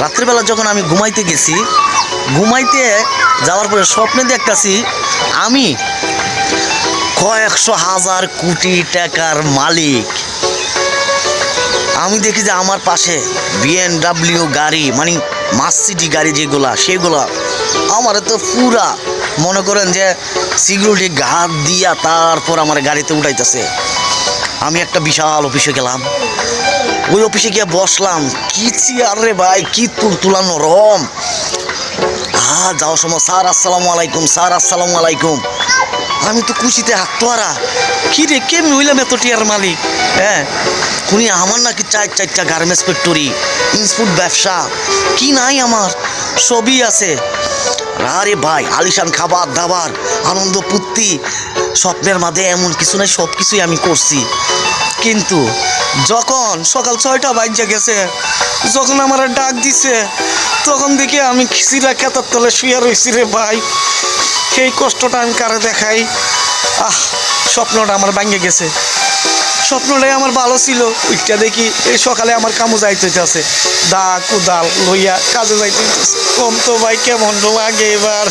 রাত্রিবেলা যখন আমি ঘুমাইতে গেছি, ঘুমাইতে যাওয়ার পরে স্বপ্নে দেখতাছি আমি কয়েকশো হাজার কোটি টাকার মালিক। আমি দেখি যে আমার পাশে BMW গাড়ি, মানে মার্সিডিজ গাড়ি যেগুলা, সেগুলা আমার তো পুরা মনে করেন যে সিকিউরিটি গার্ড দিয়া তারপর আমার গাড়িতে উঠাইতেছে। আমি একটা বিশাল অফিসে গেলাম, ওই অফিসে গিয়ে বসলাম। কি চেয়ার রে ভাই, কি তুলা নরম। যাওয়ার সময় স্যার আসসালামু আলাইকুম, স্যার আসসালামু আলাইকুম। আমি তো খুশিতে হাতোয়ারা, কি রে কেমনি হইলাম এত টিয়ার মালিক। হ্যাঁ, উনি আমার নাকি চারটা গার্মেন্টস ফ্যাক্টরি, ইনস্পুট ব্যবসা, কি নাই আমার সবই আছে। আরে ভাই, আলিশান খাবার দাবার, আনন্দ ফুর্তি, স্বপ্নের মাঝে এমন কিছু নাই, সব কিছুই আমি করছি। কিন্তু যখন সকাল 6টা বাজে গেছে, যখন আমার ডাক দিছে, তখন দেখি আমি খিচিরা খেতার তলে শুয়ে রয়েছি রে ভাই। সেই কষ্টটা আমি কারে দেখাই। স্বপ্নটা আমার ভাঙে গেছে। স্বপ্নটাই আমার ভালো ছিল। ওইটা দেখি এই সকালে আমার কামো যাইতে হইতেছে, দা কুদাল লইয়া কাজে যাইতে হইতেছে। কম তো ভাই, কেমন আগে এবার